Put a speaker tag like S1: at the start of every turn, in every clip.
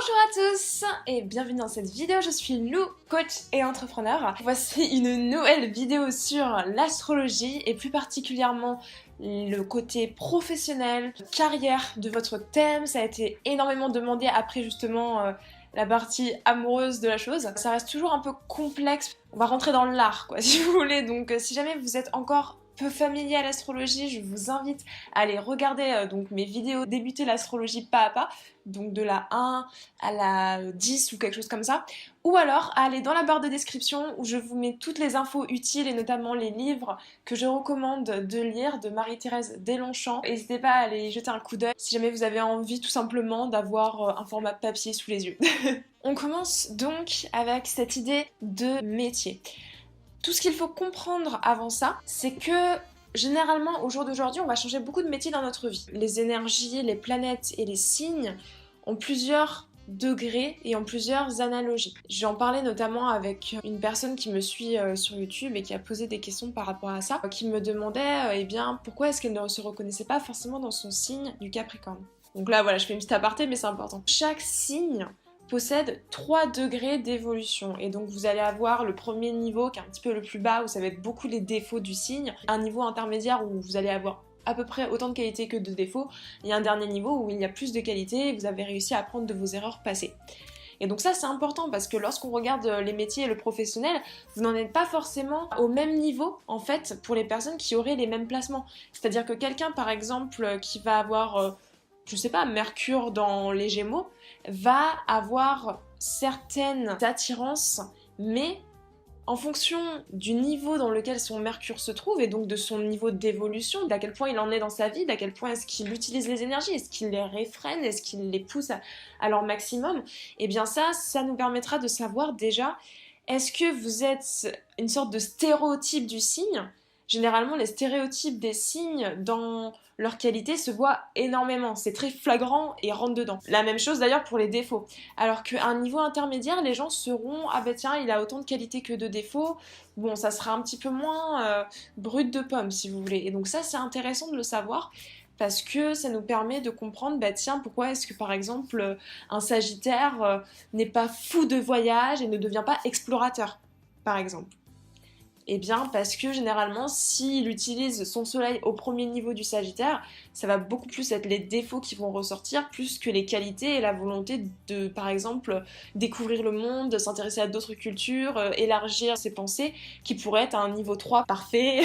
S1: Bonjour à tous et bienvenue dans cette vidéo, je suis Lou, coach et entrepreneur. Voici une nouvelle vidéo sur l'astrologie et plus particulièrement le côté professionnel, carrière de votre thème. Ça a été énormément demandé après justement la partie amoureuse de la chose. Ça reste toujours un peu complexe, on va rentrer dans l'art quoi si vous voulez, donc si jamais vous êtes encore peu familier à l'astrologie, je vous invite à aller regarder donc mes vidéos débuter l'astrologie pas à pas, donc de la 1 à la 10 ou quelque chose comme ça, ou alors à aller dans la barre de description où je vous mets toutes les infos utiles et notamment les livres que je recommande de lire de Marie-Thérèse Deslongchamps. N'hésitez pas à aller jeter un coup d'œil si jamais vous avez envie tout simplement d'avoir un format papier sous les yeux. On commence donc avec cette idée de métier. Tout ce qu'il faut comprendre avant ça, c'est que généralement au jour d'aujourd'hui, on va changer beaucoup de métiers dans notre vie. Les énergies, les planètes et les signes ont plusieurs degrés et ont plusieurs analogies. J'en parlais notamment avec une personne qui me suit sur YouTube et qui a posé des questions par rapport à ça, qui me demandait eh bien pourquoi est-ce qu'elle ne se reconnaissait pas forcément dans son signe du Capricorne. Donc là voilà, je fais une petite aparté mais c'est important. Chaque signe possède 3 degrés d'évolution et donc vous allez avoir le premier niveau qui est un petit peu le plus bas où ça va être beaucoup les défauts du signe, un niveau intermédiaire où vous allez avoir à peu près autant de qualités que de défauts, et un dernier niveau où il y a plus de qualités et vous avez réussi à apprendre de vos erreurs passées. Et donc ça c'est important parce que lorsqu'on regarde les métiers et le professionnel, vous n'en êtes pas forcément au même niveau en fait pour les personnes qui auraient les mêmes placements. C'est-à-dire que quelqu'un par exemple qui va avoir je sais pas, Mercure dans les Gémeaux, va avoir certaines attirances, mais en fonction du niveau dans lequel son Mercure se trouve et donc de son niveau d'évolution, d'à quel point il en est dans sa vie, d'à quel point est-ce qu'il utilise les énergies, est-ce qu'il les réfrène, est-ce qu'il les pousse à leur maximum, et bien ça nous permettra de savoir déjà, est-ce que vous êtes une sorte de stéréotype du signe. Généralement, les stéréotypes des signes dans leur qualité se voient énormément. C'est très flagrant et rentre dedans. La même chose d'ailleurs pour les défauts. Alors qu'à un niveau intermédiaire, les gens seront « Ah ben tiens, il a autant de qualités que de défauts ». Bon, ça sera un petit peu moins brut de pomme si vous voulez. Et donc ça, c'est intéressant de le savoir parce que ça nous permet de comprendre, bah tiens, pourquoi est-ce que par exemple un Sagittaire n'est pas fou de voyage et ne devient pas explorateur, par exemple. Eh bien parce que généralement s'il utilise son soleil au premier niveau du Sagittaire, ça va beaucoup plus être les défauts qui vont ressortir plus que les qualités et la volonté de par exemple découvrir le monde, s'intéresser à d'autres cultures, élargir ses pensées qui pourraient être à un niveau 3 parfait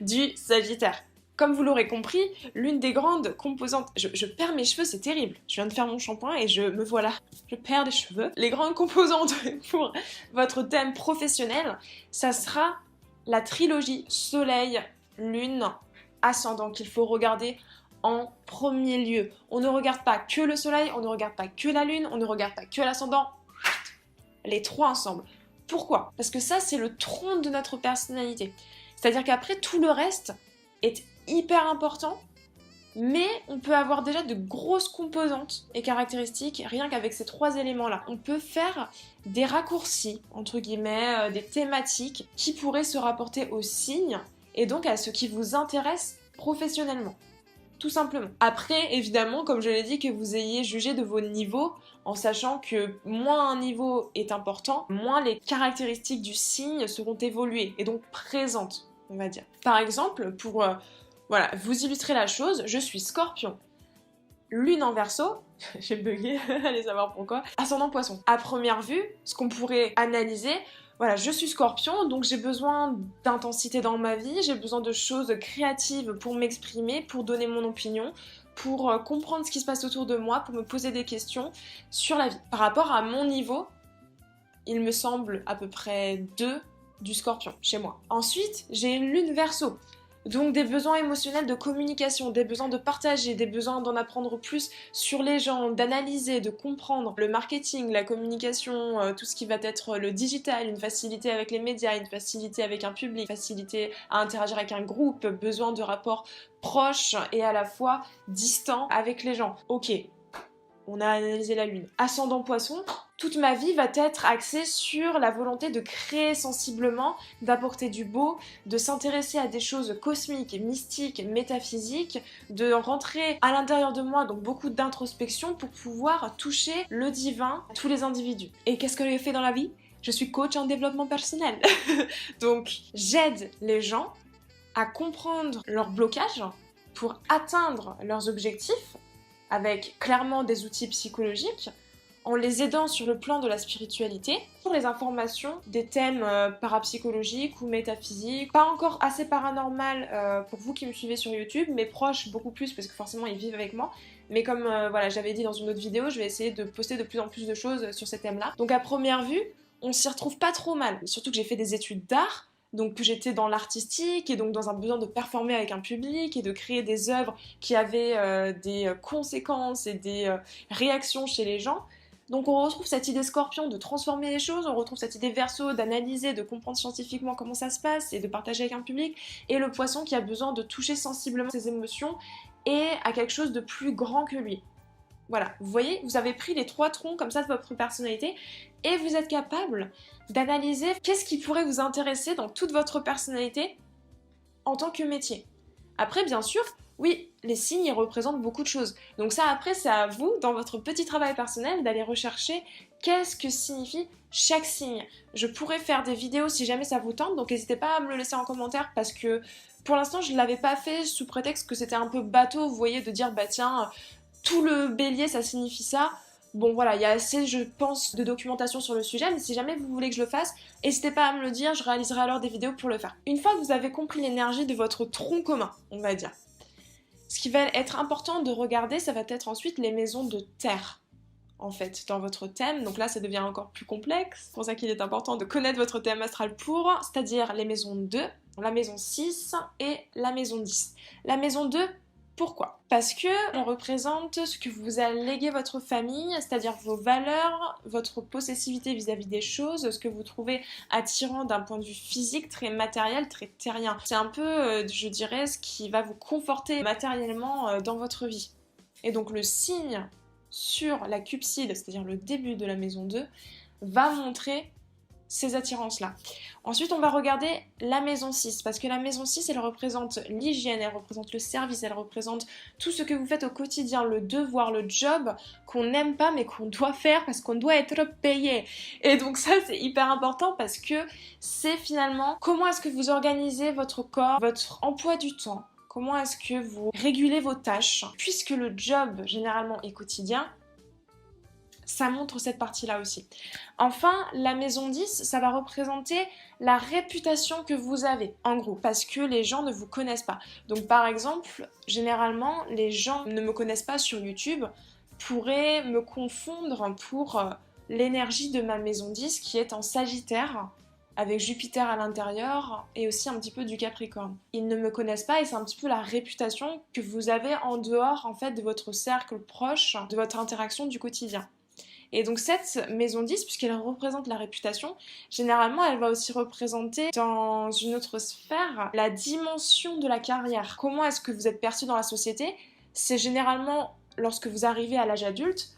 S1: du Sagittaire. Comme vous l'aurez compris, l'une des grandes composantes... Je perds mes cheveux, c'est terrible. Je viens de faire mon shampoing et me voilà. Je perds des cheveux. Les grandes composantes pour votre thème professionnel, ça sera la trilogie Soleil, Lune, Ascendant qu'il faut regarder en premier lieu. On ne regarde pas que le Soleil, on ne regarde pas que la Lune, on ne regarde pas que l'Ascendant. Les trois ensemble. Pourquoi? Parce que ça, c'est le tronc de notre personnalité. C'est-à-dire qu'après, tout le reste est hyper important, mais on peut avoir déjà de grosses composantes et caractéristiques rien qu'avec ces 3 éléments-là. On peut faire des raccourcis, entre guillemets, des thématiques qui pourraient se rapporter aux signes et donc à ce qui vous intéresse professionnellement. Tout simplement. Après, évidemment, comme je l'ai dit, que vous ayez jugé de vos niveaux en sachant que moins un niveau est important, moins les caractéristiques du signe seront évoluées et donc présentes, on va dire. Par exemple, pour... voilà, vous illustrez la chose, je suis Scorpion. Lune en Verseau, j'ai bugué, allez savoir pourquoi. Ascendant Poisson. À première vue, ce qu'on pourrait analyser, voilà, je suis Scorpion, donc j'ai besoin d'intensité dans ma vie, j'ai besoin de choses créatives pour m'exprimer, pour donner mon opinion, pour comprendre ce qui se passe autour de moi, pour me poser des questions sur la vie. Par rapport à mon niveau, il me semble à peu près 2 du Scorpion, chez moi. Ensuite, j'ai une Lune Verseau. Donc des besoins émotionnels de communication, des besoins de partager, des besoins d'en apprendre plus sur les gens, d'analyser, de comprendre le marketing, la communication, tout ce qui va être le digital, une facilité avec les médias, une facilité avec un public, une facilité à interagir avec un groupe, besoin de rapports proches et à la fois distants avec les gens. Ok, on a analysé la lune. Ascendant poisson, toute ma vie va être axée sur la volonté de créer sensiblement, d'apporter du beau, de s'intéresser à des choses cosmiques, mystiques, métaphysiques, de rentrer à l'intérieur de moi, donc beaucoup d'introspection pour pouvoir toucher le divin, tous les individus. Et qu'est-ce que j'ai fait dans la vie? Je suis coach en développement personnel. Donc j'aide les gens à comprendre leurs blocages pour atteindre leurs objectifs avec clairement des outils psychologiques, en les aidant sur le plan de la spiritualité, pour les informations des thèmes parapsychologiques ou métaphysiques, pas encore assez paranormal pour vous qui me suivez sur YouTube, mais proches beaucoup plus parce que forcément ils vivent avec moi. Mais comme voilà, j'avais dit dans une autre vidéo, je vais essayer de poster de plus en plus de choses sur ces thèmes-là. Donc à première vue, on s'y retrouve pas trop mal. Surtout que j'ai fait des études d'art, donc que j'étais dans l'artistique et donc dans un besoin de performer avec un public et de créer des œuvres qui avaient des conséquences et des réactions chez les gens. Donc on retrouve cette idée scorpion de transformer les choses, on retrouve cette idée verseau d'analyser, de comprendre scientifiquement comment ça se passe et de partager avec un public, et le poisson qui a besoin de toucher sensiblement ses émotions et à quelque chose de plus grand que lui. Voilà, vous voyez, vous avez pris les 3 troncs comme ça de votre personnalité et vous êtes capable d'analyser qu'est-ce qui pourrait vous intéresser dans toute votre personnalité en tant que métier. Après, bien sûr, oui, les signes, ils représentent beaucoup de choses. Donc ça, après, c'est à vous, dans votre petit travail personnel, d'aller rechercher qu'est-ce que signifie chaque signe. Je pourrais faire des vidéos si jamais ça vous tente, donc n'hésitez pas à me le laisser en commentaire parce que pour l'instant, je ne l'avais pas fait sous prétexte que c'était un peu bateau, vous voyez, de dire, bah tiens, tout le bélier, ça signifie ça. Bon voilà, il y a assez, je pense, de documentation sur le sujet, mais si jamais vous voulez que je le fasse, n'hésitez pas à me le dire, je réaliserai alors des vidéos pour le faire. Une fois que vous avez compris l'énergie de votre tronc commun, on va dire, ce qui va être important de regarder, ça va être ensuite les maisons de terre, en fait, dans votre thème. Donc là, ça devient encore plus complexe. C'est pour ça qu'il est important de connaître votre thème astral pour, c'est-à-dire les maisons 2, la maison 6 et la maison 10. La maison 2, pourquoi? Parce que on représente ce que vous allez léguer votre famille, c'est-à-dire vos valeurs, votre possessivité vis-à-vis des choses, ce que vous trouvez attirant d'un point de vue physique, très matériel, très terrien. C'est un peu, je dirais, ce qui va vous conforter matériellement dans votre vie. Et donc le signe sur la cupside, c'est-à-dire le début de la maison 2, va montrer ces attirances-là. Ensuite, on va regarder la maison 6, parce que la maison 6, elle représente l'hygiène, elle représente le service, elle représente tout ce que vous faites au quotidien, le devoir, le job qu'on n'aime pas mais qu'on doit faire parce qu'on doit être payé. Et donc ça, c'est hyper important parce que c'est finalement comment est-ce que vous organisez votre corps, votre emploi du temps, comment est-ce que vous régulez vos tâches, puisque le job, généralement, est quotidien. Ça montre cette partie-là aussi. Enfin, la maison 10, ça va représenter la réputation que vous avez, en gros, parce que les gens ne vous connaissent pas. Donc par exemple, généralement, les gens ne me connaissent pas sur YouTube, pourraient me confondre pour l'énergie de ma maison 10 qui est en Sagittaire, avec Jupiter à l'intérieur et aussi un petit peu du Capricorne. Ils ne me connaissent pas et c'est un petit peu la réputation que vous avez en dehors en fait de votre cercle proche, de votre interaction du quotidien. Et donc cette maison 10, puisqu'elle représente la réputation, généralement elle va aussi représenter dans une autre sphère la dimension de la carrière. Comment est-ce que vous êtes perçu dans la société? C'est généralement lorsque vous arrivez à l'âge adulte,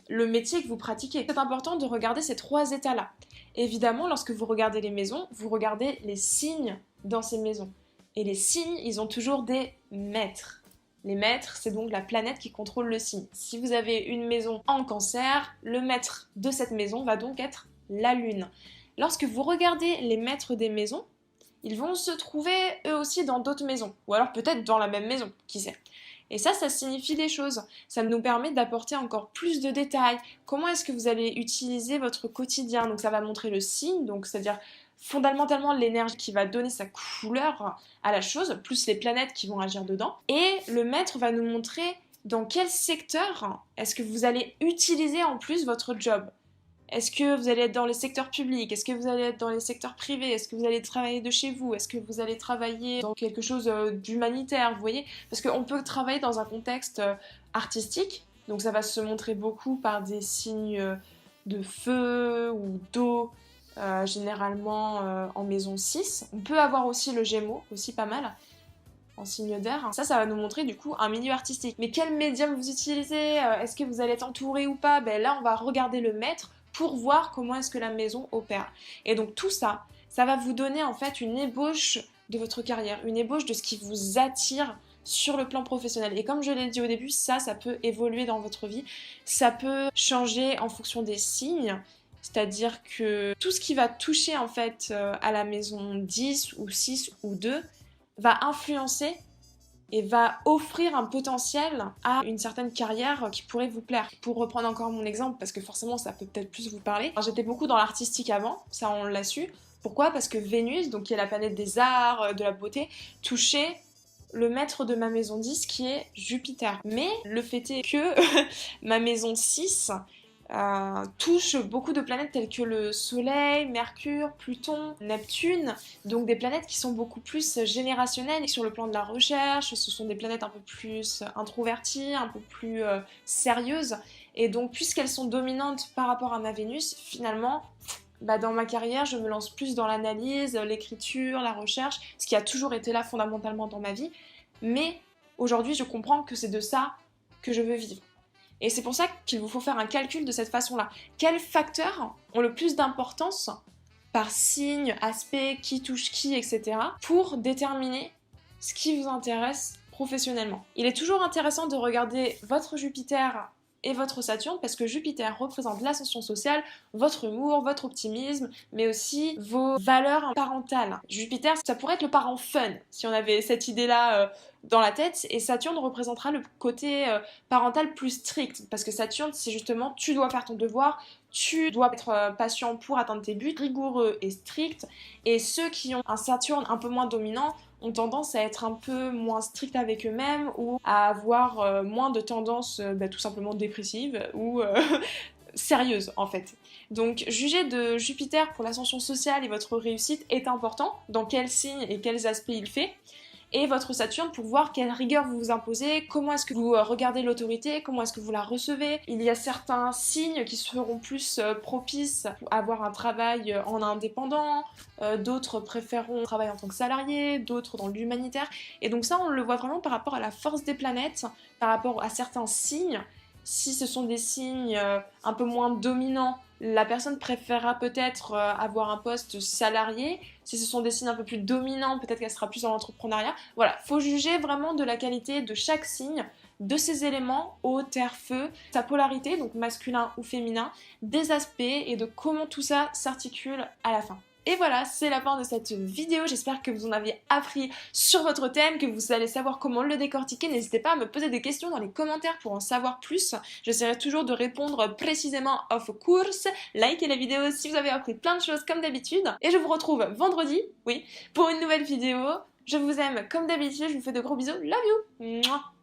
S1: le métier que vous pratiquez. C'est important de regarder ces 3 états-là. Évidemment, lorsque vous regardez les maisons, vous regardez les signes dans ces maisons. Et les signes, ils ont toujours des maîtres. Les maîtres, c'est donc la planète qui contrôle le signe. Si vous avez une maison en Cancer, le maître de cette maison va donc être la Lune. Lorsque vous regardez les maîtres des maisons, ils vont se trouver eux aussi dans d'autres maisons, ou alors peut-être dans la même maison, qui sait. Et ça signifie des choses. Ça nous permet d'apporter encore plus de détails. Comment est-ce que vous allez utiliser votre quotidien? Donc ça va montrer le signe, donc c'est-à-dire fondamentalement l'énergie qui va donner sa couleur à la chose, plus les planètes qui vont agir dedans. Et le maître va nous montrer dans quel secteur est-ce que vous allez utiliser en plus votre job. Est-ce que vous allez être dans les secteurs publics? Est-ce que vous allez être dans les secteurs privés? Est-ce que vous allez travailler de chez vous? Est-ce que vous allez travailler dans quelque chose d'humanitaire, vous voyez? Parce qu'on peut travailler dans un contexte artistique, donc ça va se montrer beaucoup par des signes de feu ou d'eau, généralement en maison 6. On peut avoir aussi le Gémeaux, aussi pas mal. en signe d'air. Ça va nous montrer du coup un milieu artistique. Mais quel médium vous utilisez? Est-ce que vous allez être entouré ou pas? Ben là, on va regarder le maître pour voir comment est-ce que la maison opère. Et donc tout ça, ça va vous donner en fait une ébauche de votre carrière, une ébauche de ce qui vous attire sur le plan professionnel. Et comme je l'ai dit au début, ça peut évoluer dans votre vie, ça peut changer en fonction des signes. C'est-à-dire que tout ce qui va toucher en fait à la maison 10 ou 6 ou 2 va influencer et va offrir un potentiel à une certaine carrière qui pourrait vous plaire. Pour reprendre encore mon exemple, parce que forcément ça peut peut-être plus vous parler, j'étais beaucoup dans l'artistique avant, ça on l'a su. Pourquoi? Parce que Vénus, donc qui est la planète des arts, de la beauté, touchait le maître de ma maison 10 qui est Jupiter. Mais le fait est que ma maison 6 touche beaucoup de planètes telles que le Soleil, Mercure, Pluton, Neptune, donc des planètes qui sont beaucoup plus générationnelles sur le plan de la recherche. Ce sont des planètes un peu plus introverties, un peu plus sérieuses, et donc puisqu'elles sont dominantes par rapport à ma Vénus, finalement dans ma carrière, je me lance plus dans l'analyse, l'écriture, la recherche, ce qui a toujours été là fondamentalement dans ma vie, mais aujourd'hui je comprends que c'est de ça que je veux vivre. Et c'est pour ça qu'il vous faut faire un calcul de cette façon-là. Quels facteurs ont le plus d'importance par signe, aspect, qui touche qui, etc. pour déterminer ce qui vous intéresse professionnellement. Il est toujours intéressant de regarder votre Jupiter et votre Saturne, parce que Jupiter représente l'ascension sociale, votre humour, votre optimisme, mais aussi vos valeurs parentales. Jupiter, ça pourrait être le parent fun, si on avait cette idée-là dans la tête, et Saturne représentera le côté parental plus strict, parce que Saturne, c'est justement, tu dois faire ton devoir, tu dois être patient pour atteindre tes buts, rigoureux et strict, et ceux qui ont un Saturne un peu moins dominant ont tendance à être un peu moins stricts avec eux-mêmes ou à avoir moins de tendances tout simplement dépressives ou sérieuses en fait. Donc juger de Jupiter pour l'ascension sociale et votre réussite est important, dans quels signes et quels aspects il fait, et votre Saturne pour voir quelle rigueur vous vous imposez, comment est-ce que vous regardez l'autorité, comment est-ce que vous la recevez. Il y a certains signes qui seront plus propices à avoir un travail en indépendant, d'autres préféreront un travail en tant que salarié, d'autres dans l'humanitaire, et donc ça on le voit vraiment par rapport à la force des planètes, par rapport à certains signes. Si ce sont des signes un peu moins dominants, la personne préférera peut-être avoir un poste salarié. Si ce sont des signes un peu plus dominants, peut-être qu'elle sera plus dans l'entrepreneuriat. Voilà, faut juger vraiment de la qualité de chaque signe, de ses éléments, eau, terre, feu, sa polarité, donc masculin ou féminin, des aspects et de comment tout ça s'articule à la fin. Et voilà, c'est la fin de cette vidéo, j'espère que vous en avez appris sur votre thème, que vous allez savoir comment le décortiquer. N'hésitez pas à me poser des questions dans les commentaires pour en savoir plus. J'essaierai toujours de répondre précisément of course. Likez la vidéo si vous avez appris plein de choses comme d'habitude. Et je vous retrouve vendredi, oui, pour une nouvelle vidéo. Je vous aime comme d'habitude, je vous fais de gros bisous, love you. Mouah.